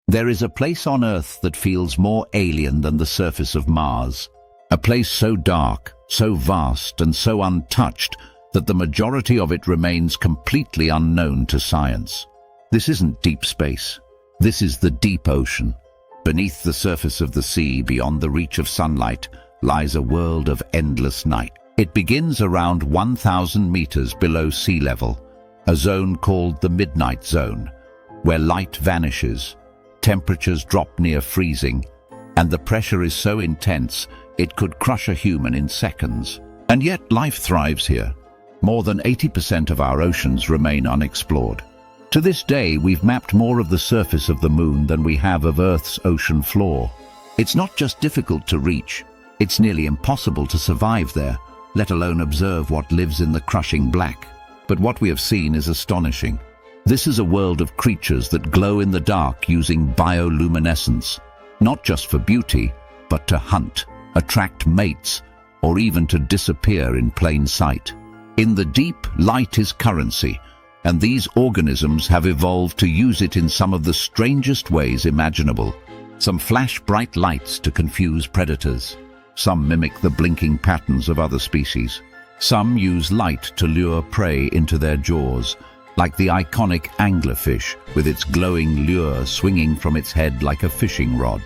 There is a place on Earth that feels more alien than the surface of Mars. A place so dark, so vast and so untouched that the majority of it remains completely unknown to science. This isn't deep space. This is the deep ocean. Beneath the surface of the sea, beyond the reach of sunlight, lies a world of endless night. It begins around 1,000 meters below sea level, a zone called the midnight zone, where light vanishes, temperatures drop near freezing, and the pressure is so intense it could crush a human in seconds. And yet life thrives here. More than 80% of our oceans remain unexplored. To this day, we've mapped more of the surface of the moon than we have of Earth's ocean floor. It's not just difficult to reach, it's nearly impossible to survive there, let alone observe what lives in the crushing black. But what we have seen is astonishing. This is a world of creatures that glow in the dark using bioluminescence, not just for beauty, but to hunt, attract mates, or even to disappear in plain sight. In the deep, light is currency, and these organisms have evolved to use it in some of the strangest ways imaginable. Some flash bright lights to confuse predators. Some mimic the blinking patterns of other species. Some use light to lure prey into their jaws, like the iconic anglerfish with its glowing lure swinging from its head like a fishing rod.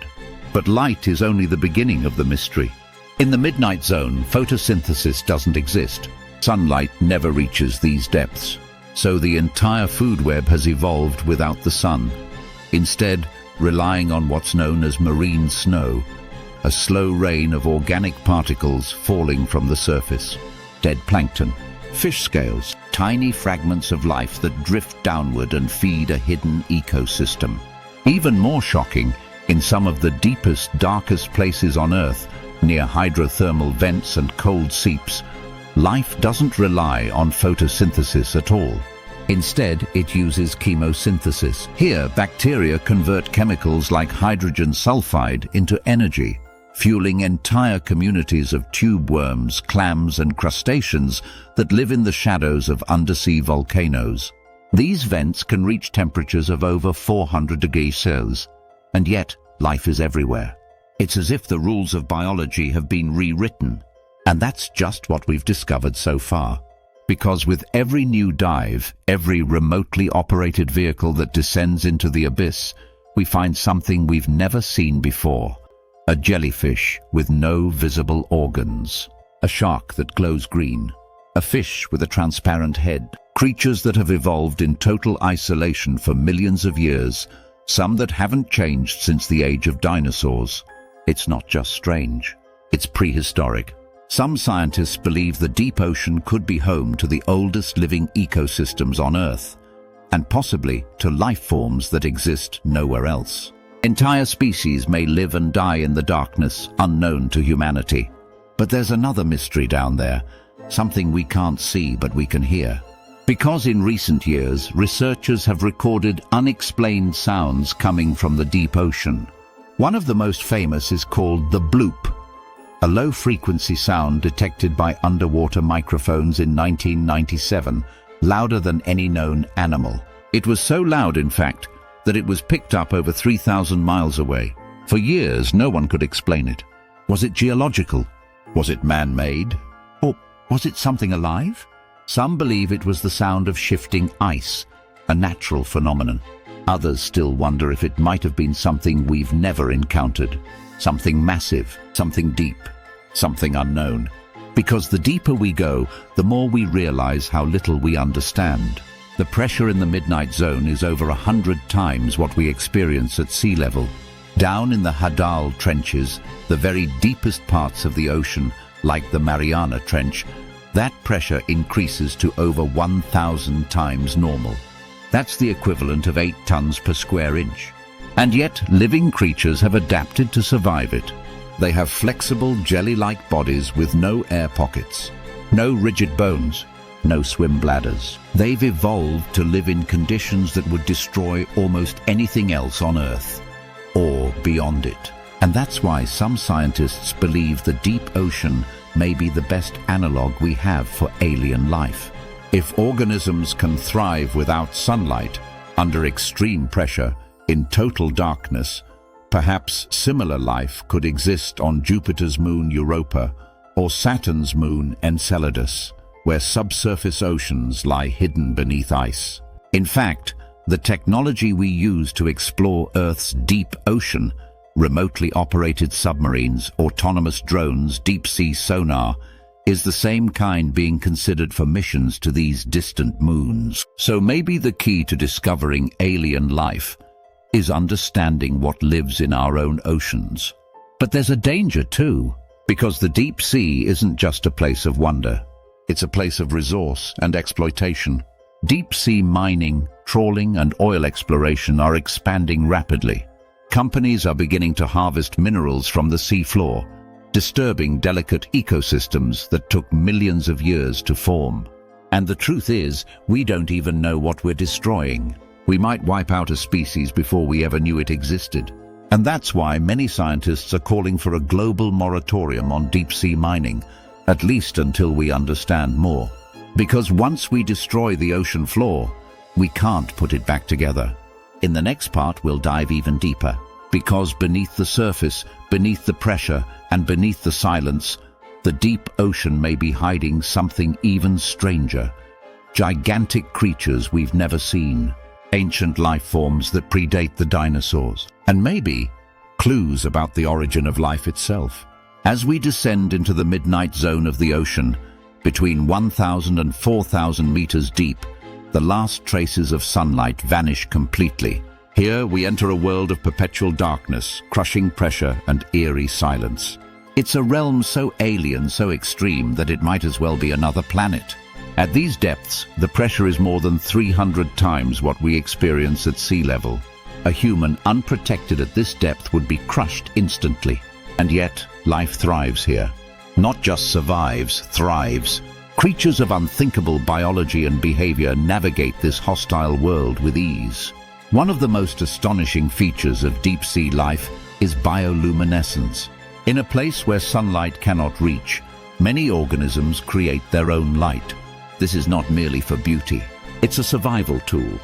But light is only the beginning of the mystery. In the midnight zone, photosynthesis doesn't exist. Sunlight never reaches these depths. So the entire food web has evolved without the sun, instead relying on what's known as marine snow, a slow rain of organic particles falling from the surface. Dead plankton, fish scales, tiny fragments of life that drift downward and feed a hidden ecosystem. Even more shocking, in some of the deepest, darkest places on Earth, near hydrothermal vents and cold seeps, life doesn't rely on photosynthesis at all. Instead, it uses chemosynthesis. Here, bacteria convert chemicals like hydrogen sulfide into energy, fueling entire communities of tube worms, clams, and crustaceans that live in the shadows of undersea volcanoes. These vents can reach temperatures of over 400 degrees Celsius, and yet life is everywhere. It's as if the rules of biology have been rewritten. And that's just what we've discovered so far. Because with every new dive, every remotely operated vehicle that descends into the abyss, we find something we've never seen before. A jellyfish with no visible organs. A shark that glows green. A fish with a transparent head. Creatures that have evolved in total isolation for millions of years, some that haven't changed since the age of dinosaurs. It's not just strange, it's prehistoric. Some scientists believe the deep ocean could be home to the oldest living ecosystems on Earth, and possibly to life forms that exist nowhere else. Entire species may live and die in the darkness, unknown to humanity. But there's another mystery down there, something we can't see but we can hear. Because in recent years, researchers have recorded unexplained sounds coming from the deep ocean. One of the most famous is called the bloop, a low-frequency sound detected by underwater microphones in 1997, louder than any known animal. It was so loud, in fact, that it was picked up over 3,000 miles away. For years, no one could explain it. Was it geological? Was it man-made? Or was it something alive? Some believe it was the sound of shifting ice, a natural phenomenon. Others still wonder if it might have been something we've never encountered. Something massive, something deep, something unknown. Because the deeper we go, the more we realize how little we understand. The pressure in the midnight zone is over 100 times what we experience at sea level. Down in the Hadal trenches, the very deepest parts of the ocean, like the Mariana Trench, that pressure increases to over 1,000 times normal. That's the equivalent of 8 tons per square inch. And yet, living creatures have adapted to survive it. They have flexible, jelly-like bodies with no air pockets, no rigid bones, no swim bladders. They've evolved to live in conditions that would destroy almost anything else on Earth, or beyond it. And that's why some scientists believe the deep ocean may be the best analog we have for alien life. If organisms can thrive without sunlight, under extreme pressure, in total darkness, perhaps similar life could exist on Jupiter's moon Europa or Saturn's moon Enceladus, where subsurface oceans lie hidden beneath ice. In fact, the technology we use to explore Earth's deep ocean, remotely operated submarines, autonomous drones, deep-sea sonar, is the same kind being considered for missions to these distant moons. So maybe the key to discovering alien life is understanding what lives in our own oceans. But there's a danger too, because the deep sea isn't just a place of wonder. It's a place of resource and exploitation. Deep-sea mining, trawling, and oil exploration are expanding rapidly. Companies are beginning to harvest minerals from the seafloor, disturbing delicate ecosystems that took millions of years to form. And the truth is, we don't even know what we're destroying. We might wipe out a species before we ever knew it existed. And that's why many scientists are calling for a global moratorium on deep-sea mining, at least until we understand more. Because once we destroy the ocean floor, we can't put it back together. In the next part, we'll dive even deeper. Because beneath the surface, beneath the pressure, and beneath the silence, the deep ocean may be hiding something even stranger. Gigantic creatures we've never seen. Ancient life forms that predate the dinosaurs. And maybe clues about the origin of life itself. As we descend into the midnight zone of the ocean, between 1,000 and 4,000 meters deep, the last traces of sunlight vanish completely. Here we enter a world of perpetual darkness, crushing pressure, and eerie silence. It's a realm so alien, so extreme, that it might as well be another planet. At these depths, the pressure is more than 300 times what we experience at sea level. A human unprotected at this depth would be crushed instantly. And yet, life thrives here. Not just survives, thrives. Creatures of unthinkable biology and behavior navigate this hostile world with ease. One of the most astonishing features of deep-sea life is bioluminescence. In a place where sunlight cannot reach, many organisms create their own light. This is not merely for beauty. It's a survival tool.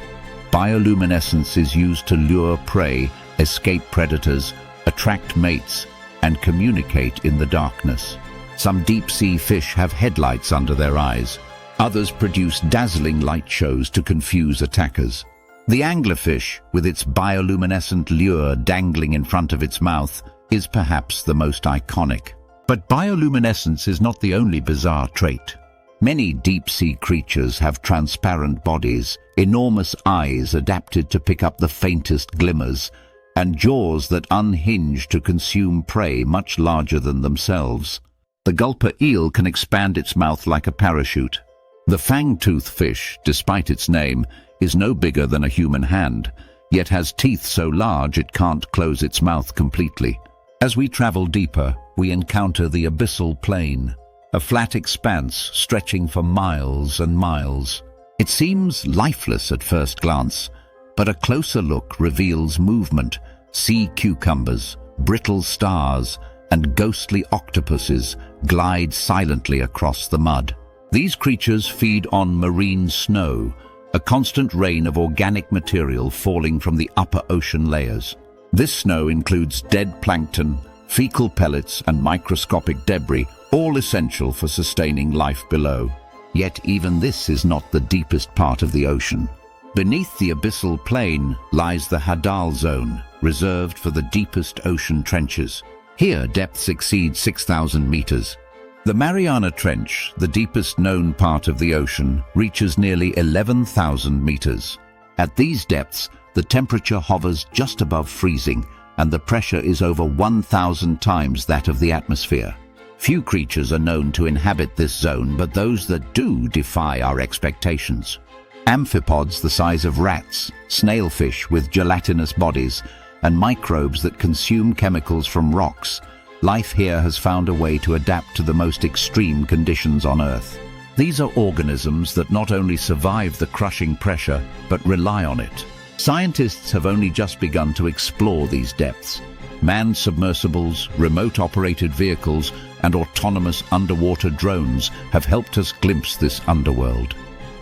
Bioluminescence is used to lure prey, escape predators, attract mates, and communicate in the darkness. Some deep-sea fish have headlights under their eyes. Others produce dazzling light shows to confuse attackers. The anglerfish, with its bioluminescent lure dangling in front of its mouth, is perhaps the most iconic. But bioluminescence is not the only bizarre trait. Many deep-sea creatures have transparent bodies, enormous eyes adapted to pick up the faintest glimmers, and jaws that unhinge to consume prey much larger than themselves. The gulper eel can expand its mouth like a parachute. The fang-tooth fish, despite its name, is no bigger than a human hand, yet has teeth so large it can't close its mouth completely. As we travel deeper, we encounter the abyssal plain, a flat expanse stretching for miles and miles. It seems lifeless at first glance, but a closer look reveals movement. Sea cucumbers, brittle stars, and ghostly octopuses glide silently across the mud. These creatures feed on marine snow, a constant rain of organic material falling from the upper ocean layers. This snow includes dead plankton, fecal pellets, and microscopic debris, all essential for sustaining life below. Yet even this is not the deepest part of the ocean. Beneath the abyssal plain lies the Hadal zone, reserved for the deepest ocean trenches. Here, depths exceed 6,000 meters. The Mariana Trench, the deepest known part of the ocean, reaches nearly 11,000 meters. At these depths, the temperature hovers just above freezing, and the pressure is over 1,000 times that of the atmosphere. Few creatures are known to inhabit this zone, but those that do defy our expectations. Amphipods the size of rats, snailfish with gelatinous bodies, and microbes that consume chemicals from rocks. Life here has found a way to adapt to the most extreme conditions on Earth. These are organisms that not only survive the crushing pressure, but rely on it. Scientists have only just begun to explore these depths. Manned submersibles, remote-operated vehicles, and autonomous underwater drones have helped us glimpse this underworld.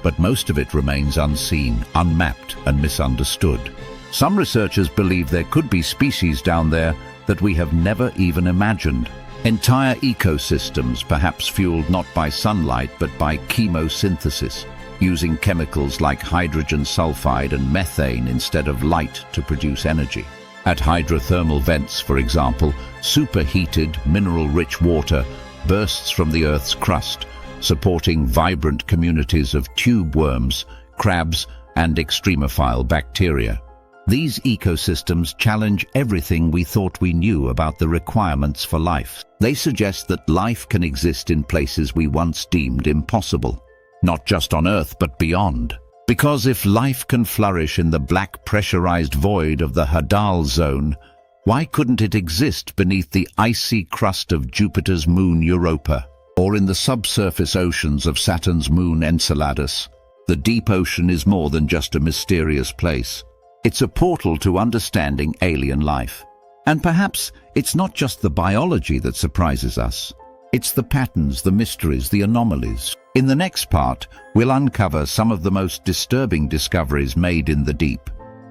But most of it remains unseen, unmapped, and misunderstood. Some researchers believe there could be species down there that we have never even imagined. Entire ecosystems, perhaps fueled not by sunlight but by chemosynthesis, using chemicals like hydrogen sulfide and methane instead of light to produce energy. At hydrothermal vents, for example, superheated, mineral-rich water bursts from the Earth's crust, supporting vibrant communities of tube worms, crabs, and extremophile bacteria. These ecosystems challenge everything we thought we knew about the requirements for life. They suggest that life can exist in places we once deemed impossible, not just on Earth but beyond. Because if life can flourish in the black pressurized void of the Hadal zone, why couldn't it exist beneath the icy crust of Jupiter's moon Europa, or in the subsurface oceans of Saturn's moon Enceladus? The deep ocean is more than just a mysterious place. It's a portal to understanding alien life. And perhaps it's not just the biology that surprises us. It's the patterns, the mysteries, the anomalies. In the next part, we'll uncover some of the most disturbing discoveries made in the deep,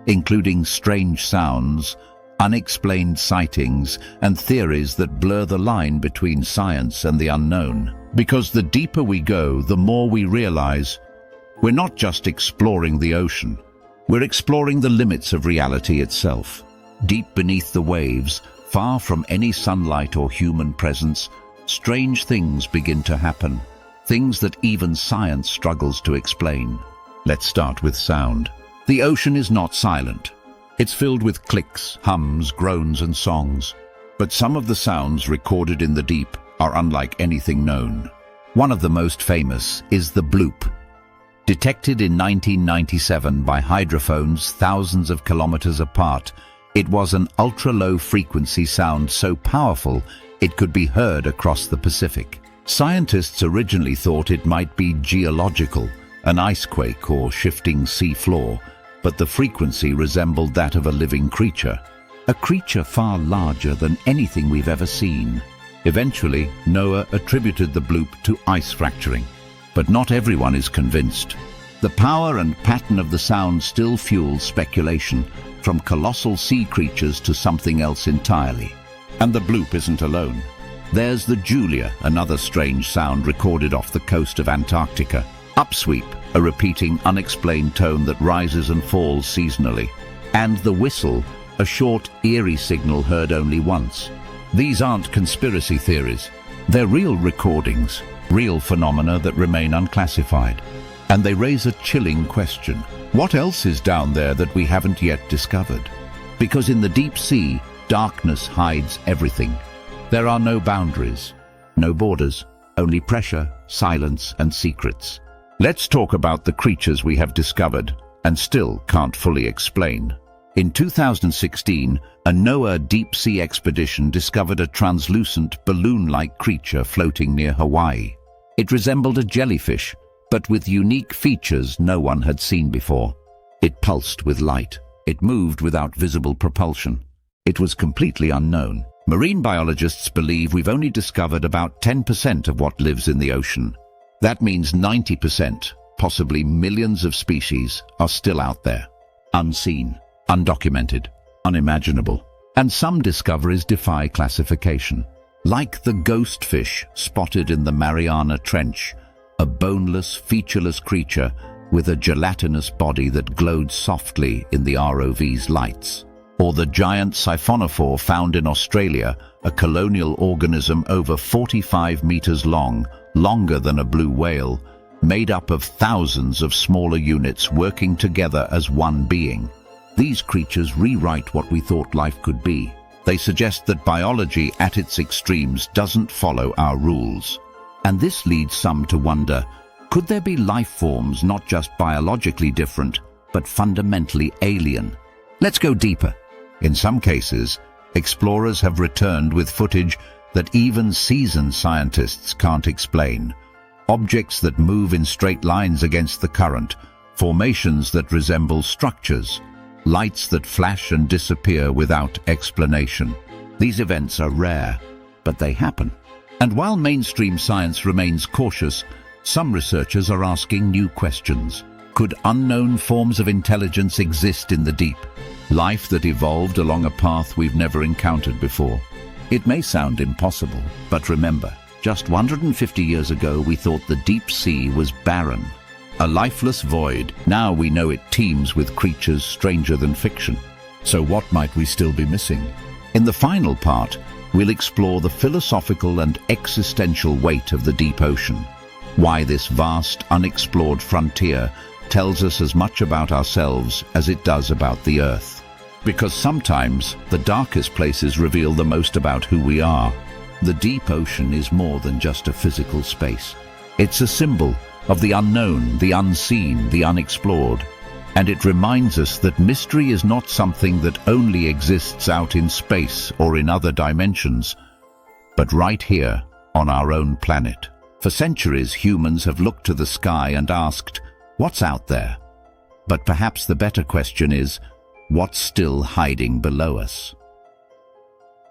including strange sounds, unexplained sightings, and theories that blur the line between science and the unknown. Because the deeper we go, the more we realize we're not just exploring the ocean. We're exploring the limits of reality itself. Deep beneath the waves, far from any sunlight or human presence, strange things begin to happen. Things that even science struggles to explain. Let's start with sound. The ocean is not silent. It's filled with clicks, hums, groans, and songs. But some of the sounds recorded in the deep are unlike anything known. One of the most famous is the bloop. Detected in 1997 by hydrophones thousands of kilometers apart, it was an ultra-low frequency sound so powerful it could be heard across the Pacific. Scientists originally thought it might be geological, an ice quake or shifting sea floor, but the frequency resembled that of a living creature, a creature far larger than anything we've ever seen. Eventually, NOAA attributed the bloop to ice fracturing. But not everyone is convinced. The power and pattern of the sound still fuels speculation, from colossal sea creatures to something else entirely. And the bloop isn't alone. There's the Julia, another strange sound recorded off the coast of Antarctica. Upsweep, a repeating, unexplained tone that rises and falls seasonally. And the whistle, a short, eerie signal heard only once. These aren't conspiracy theories. They're real recordings. Real phenomena that remain unclassified. And they raise a chilling question. What else is down there that we haven't yet discovered? Because in the deep sea, darkness hides everything. There are no boundaries, no borders, only pressure, silence, and secrets. Let's talk about the creatures we have discovered and still can't fully explain. In 2016, a NOAA deep-sea expedition discovered a translucent, balloon-like creature floating near Hawaii. It resembled a jellyfish, but with unique features no one had seen before. It pulsed with light. It moved without visible propulsion. It was completely unknown. Marine biologists believe we've only discovered about 10% of what lives in the ocean. That means 90%, possibly millions of species, are still out there. Unseen, undocumented, unimaginable. And some discoveries defy classification. Like the ghost fish spotted in the Mariana Trench, a boneless, featureless creature with a gelatinous body that glowed softly in the ROV's lights. Or the giant siphonophore found in Australia, a colonial organism over 45 meters long, longer than a blue whale, made up of thousands of smaller units working together as one being. These creatures rewrite what we thought life could be. They suggest that biology at its extremes doesn't follow our rules. And this leads some to wonder, could there be life forms not just biologically different, but fundamentally alien? Let's go deeper. In some cases, explorers have returned with footage that even seasoned scientists can't explain. Objects that move in straight lines against the current, formations that resemble structures, lights that flash and disappear without explanation. These events are rare, but they happen. And while mainstream science remains cautious, some researchers are asking new questions. Could unknown forms of intelligence exist in the deep? Life that evolved along a path we've never encountered before? It may sound impossible, but remember, just 150 years ago we thought the deep sea was barren, a lifeless void. Now we know it teems with creatures stranger than fiction. So what might we still be missing? In the final part, we'll explore the philosophical and existential weight of the deep ocean. Why this vast, unexplored frontier tells us as much about ourselves as it does about the Earth. Because sometimes the darkest places reveal the most about who we are. The deep ocean is more than just a physical space. It's a symbol of the unknown, the unseen, the unexplored. And it reminds us that mystery is not something that only exists out in space or in other dimensions, but right here on our own planet. For centuries, humans have looked to the sky and asked, what's out there? But perhaps the better question is, what's still hiding below us?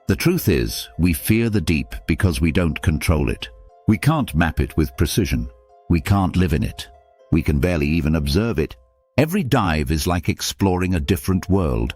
The truth is, we fear the deep because we don't control it. We can't map it with precision. We can't live in it. We can barely even observe it. Every dive is like exploring a different world,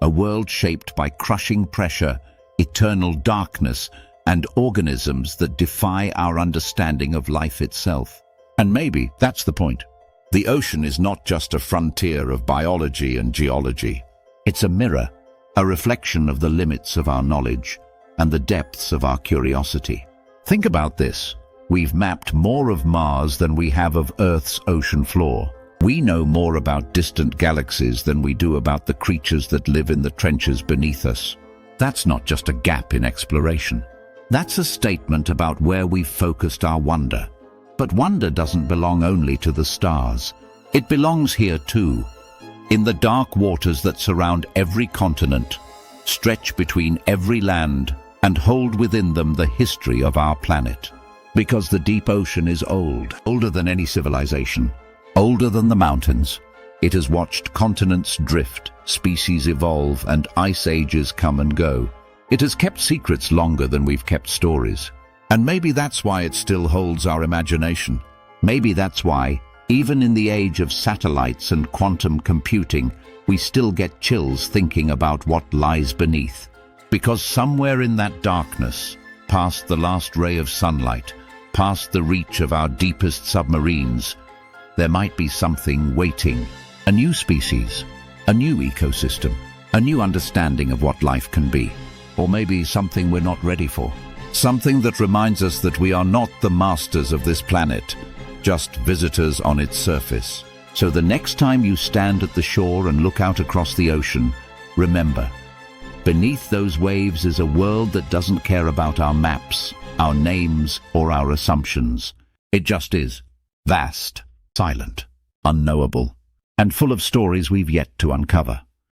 a world shaped by crushing pressure, eternal darkness, and organisms that defy our understanding of life itself. And maybe that's the point. The ocean is not just a frontier of biology and geology. It's a mirror, a reflection of the limits of our knowledge and the depths of our curiosity. Think about this. We've mapped more of Mars than we have of Earth's ocean floor. We know more about distant galaxies than we do about the creatures that live in the trenches beneath us. That's not just a gap in exploration. That's a statement about where we've focused our wonder. But wonder doesn't belong only to the stars. It belongs here too, in the dark waters that surround every continent, stretch between every land, and hold within them the history of our planet. Because the deep ocean is old, older than any civilization, older than the mountains. It has watched continents drift, species evolve, and ice ages come and go. It has kept secrets longer than we've kept stories. And maybe that's why it still holds our imagination. Maybe that's why, even in the age of satellites and quantum computing, we still get chills thinking about what lies beneath. Because somewhere in that darkness, past the last ray of sunlight, past the reach of our deepest submarines, there might be something waiting. A new species, a new ecosystem, a new understanding of what life can be. Or maybe something we're not ready for. Something that reminds us that we are not the masters of this planet, just visitors on its surface. So the next time you stand at the shore and look out across the ocean, remember, beneath those waves is a world that doesn't care about our maps, our names, or our assumptions. It just is. Vast, silent, unknowable, and full of stories we've yet to uncover.